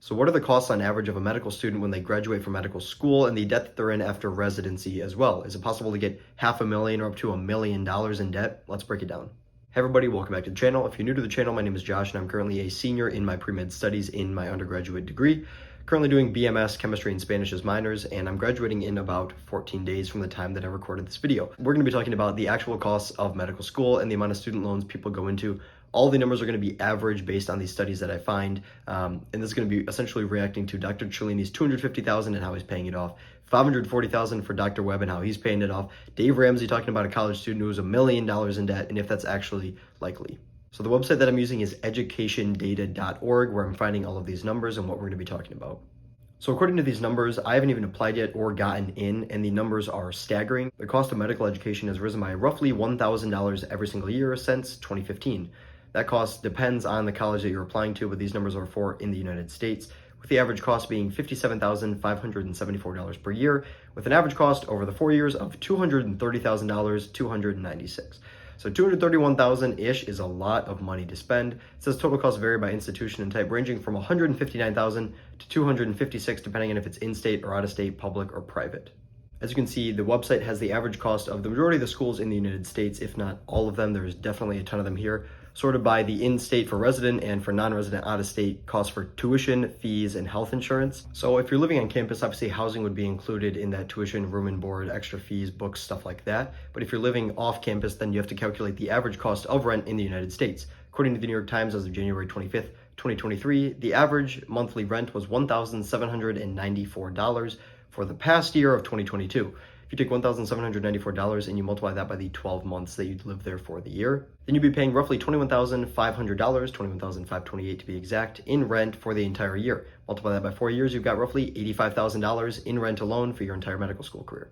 So what are the costs on average of a medical student when they graduate from medical school and the debt that they're in after residency as well? Is it possible to get $500,000 or up to $1 million in debt? Let's break it down. Hey everybody, welcome back to the channel. If you're new to the channel, my name is Josh and I'm currently a senior in my pre-med studies in my undergraduate degree. Currently doing BMS, chemistry, and Spanish as minors, and I'm graduating in about 14 days from the time that I recorded this video. We're going to be talking about the actual costs of medical school and the amount of student loans people go into. All the numbers are going to be average based on these studies that I find, and this is going to be essentially reacting to Dr. Cellini's $250,000 and how he's paying it off, $540,000 for Dr. Webb and how he's paying it off, Dave Ramsey talking about a college student who was $1 million in debt and if that's actually likely. So the website that I'm using is educationdata.org, where I'm finding all of these numbers and what we're going to be talking about. So according to these numbers, I haven't even applied yet or gotten in, and the numbers are staggering. The cost of medical education has risen by roughly $1,000 every single year since 2015. That cost depends on the college that you're applying to, but these numbers are for in the United States, with the average cost being $57,574 per year, with an average cost over the 4 years of $230,296. So $231,000-ish is a lot of money to spend. It says total costs vary by institution and type, ranging from $159,000 to $256,000, depending on if it's in-state or out-of-state, public or private. As you can see, the website has the average cost of the majority of the schools in the United States, if not all of them. There's definitely a ton of them here, sorted by the in-state for resident and for non-resident out-of-state costs for tuition, fees, and health insurance. So if you're living on campus, obviously housing would be included in that tuition, room and board, extra fees, books, stuff like that. But if you're living off campus, then you have to calculate the average cost of rent in the United States. According to the New York Times, as of January 25th, 2023, the average monthly rent was $1,794 for the past year of 2022. If you take $1,794 and you multiply that by the 12 months that you'd live there for the year, then you'd be paying roughly $21,500, $21,528 to be exact, in rent for the entire year. Multiply that by 4 years, you've got roughly $85,000 in rent alone for your entire medical school career.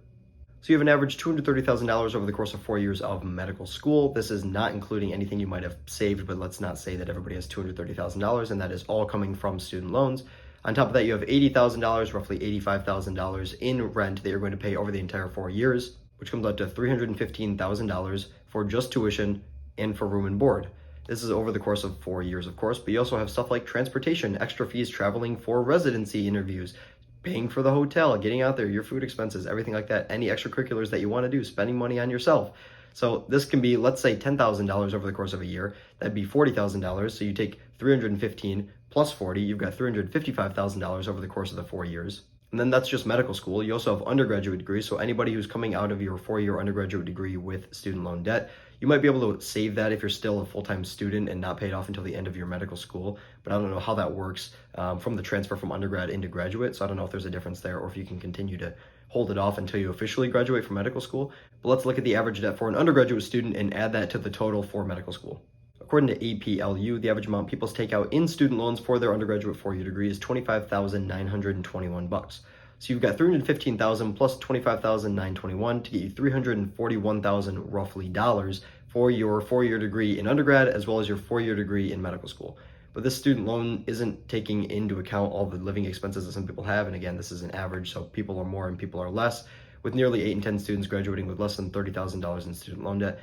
So you have an average $230,000 over the course of 4 years of medical school. This is not including anything you might have saved, but let's not say that everybody has $230,000, and that is all coming from student loans. On top of that, you have $80,000, roughly $85,000 in rent that you're going to pay over the entire 4 years, which comes out to $315,000 for just tuition and for room and board. This is over the course of 4 years, of course, but you also have stuff like transportation, extra fees traveling for residency interviews, paying for the hotel, getting out there, your food expenses, everything like that, any extracurriculars that you want to do, spending money on yourself. So this can be, let's say, $10,000 over the course of a year. That'd be $40,000. So you take $315 plus 40, you've got $355,000 over the course of the 4 years. And then that's just medical school. You also have undergraduate degrees. So anybody who's coming out of your 4-year undergraduate degree with student loan debt, you might be able to save that if you're still a full-time student and not pay it off until the end of your medical school. But I don't know how that works from the transfer from undergrad into graduate. So I don't know if there's a difference there or if you can continue to hold it off until you officially graduate from medical school. But let's look at the average debt for an undergraduate student and add that to the total for medical school. According to APLU, the average amount people take out in student loans for their undergraduate 4-year degree is $25,921. So you've got $315,000 plus $25,921 to get you $341,000 roughly dollars for your 4-year degree in undergrad as well as your 4-year degree in medical school. But this student loan isn't taking into account all the living expenses that some people have. And again, this is an average, so people are more and people are less, with nearly 8 in 10 students graduating with less than $30,000 in student loan debt.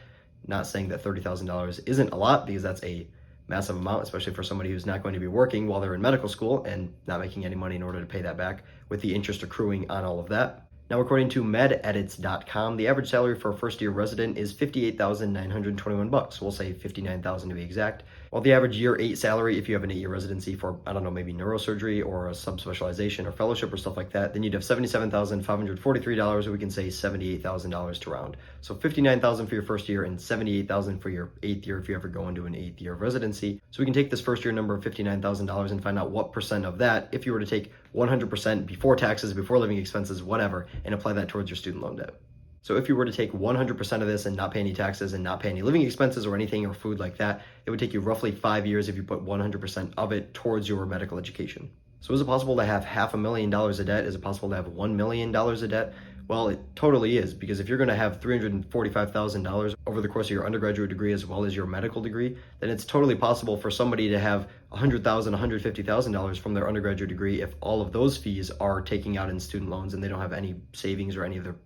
Not saying that $30,000 isn't a lot, because that's a massive amount, especially for somebody who's not going to be working while they're in medical school and not making any money in order to pay that back, with the interest accruing on all of that. Now, according to mededits.com, the average salary for a first-year resident is $58,921. We'll say $59,000 to be exact. While the average year 8 salary, if you have an 8-year residency for, I don't know, maybe neurosurgery or a subspecialization or fellowship or stuff like that, then you'd have $77,543, or we can say $78,000 to round. So $59,000 for your first year and $78,000 for your 8th year if you ever go into an 8th year of residency. So we can take this first year number of $59,000 and find out what percent of that, if you were to take 100% before taxes, before living expenses, whatever, and apply that towards your student loan debt. So if you were to take 100% of this and not pay any taxes and not pay any living expenses or anything or food like that, it would take you roughly 5 years if you put 100% of it towards your medical education. So is it possible to have $500,000 of debt? Is it possible to have $1 million of debt? Well, it totally is, because if you're going to have $345,000 over the course of your undergraduate degree as well as your medical degree, then it's totally possible for somebody to have $100,000, $150,000 from their undergraduate degree if all of those fees are taking out in student loans and they don't have any savings or any other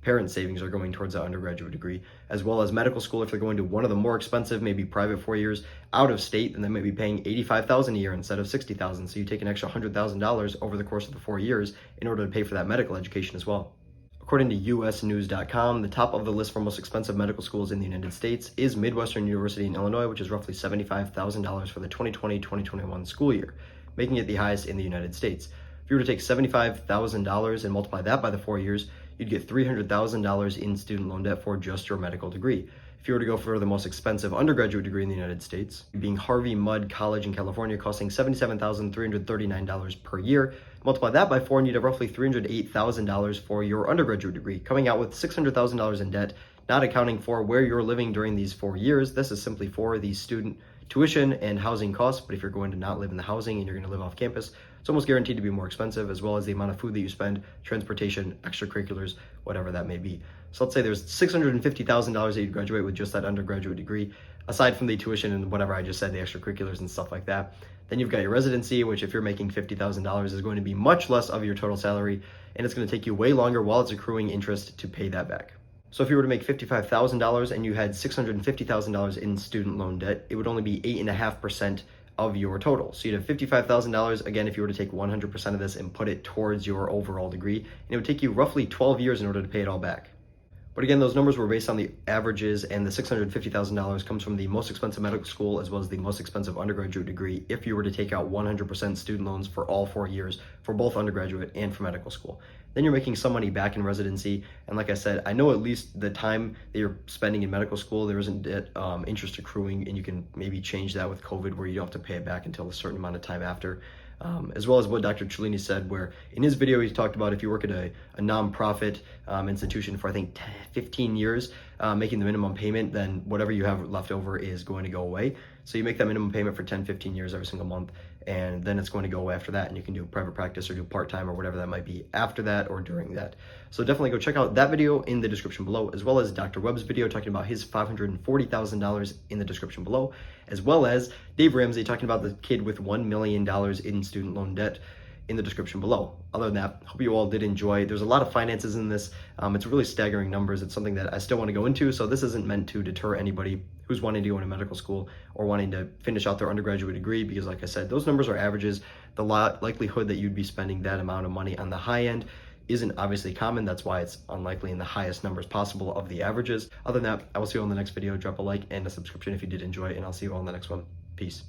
parents' savings are going towards that undergraduate degree, as well as medical school. If they're going to one of the more expensive, maybe private 4 years out of state, then they might be paying $85,000 a year instead of $60,000. So you take an extra $100,000 over the course of the 4 years in order to pay for that medical education as well. According to usnews.com, the top of the list for most expensive medical schools in the United States is Midwestern University in Illinois, which is roughly $75,000 for the 2020-2021 school year, making it the highest in the United States. If you were to take $75,000 and multiply that by the 4 years, you'd get $300,000 in student loan debt for just your medical degree. If you were to go for the most expensive undergraduate degree in the United States, being Harvey Mudd College in California, costing $77,339 per year, multiply that by 4 and you'd have roughly $308,000 for your undergraduate degree, coming out with $600,000 in debt, not accounting for where you're living during these 4 years. This is simply for the student tuition and housing costs, but if you're going to not live in the housing and you're going to live off campus, it's almost guaranteed to be more expensive, as well as the amount of food that you spend, transportation, extracurriculars, whatever that may be. So let's say there's $650,000 that you graduate with just that undergraduate degree, aside from the tuition and whatever I just said, the extracurriculars and stuff like that. Then you've got your residency, which if you're making $50,000 is going to be much less of your total salary, and it's going to take you way longer while it's accruing interest to pay that back. So if you were to make $55,000 and you had $650,000 in student loan debt, it would only be 8.5% of your total. So you'd have $55,000, again, if you were to take 100% of this and put it towards your overall degree, and it would take you roughly 12 years in order to pay it all back. But again, those numbers were based on the averages, and the $650,000 comes from the most expensive medical school as well as the most expensive undergraduate degree if you were to take out 100% student loans for all 4 years for both undergraduate and for medical school. Then you're making some money back in residency, and like I said, I know at least the time that you're spending in medical school, there isn't interest accruing, and you can maybe change that with COVID where you don't have to pay it back until a certain amount of time after. As well as what Dr. Cellini said, where in his video he talked about if you work at a nonprofit institution for I think 15 years, making the minimum payment, then whatever you have left over is going to go away. So you make that minimum payment for 10, 15 years every single month, and then it's going to go away after that, and you can do private practice or do part-time or whatever that might be after that or during that. So definitely go check out that video in the description below, as well as Dr. Webb's video talking about his $540,000 in the description below, as well as Dave Ramsey talking about the kid with $1 million in student loan debt in the description below. Other than that, hope you all did enjoy. There's a lot of finances in this. It's really staggering numbers. It's something that I still want to go into, so this isn't meant to deter anybody who's wanting to go into medical school or wanting to finish out their undergraduate degree, because like I said, those numbers are averages. The likelihood that you'd be spending that amount of money on the high end isn't obviously common. That's why it's unlikely in the highest numbers possible of the averages. Other than that, I will see you all in the next video. Drop a like and a subscription if you did enjoy, and I'll see you all in the next one. Peace.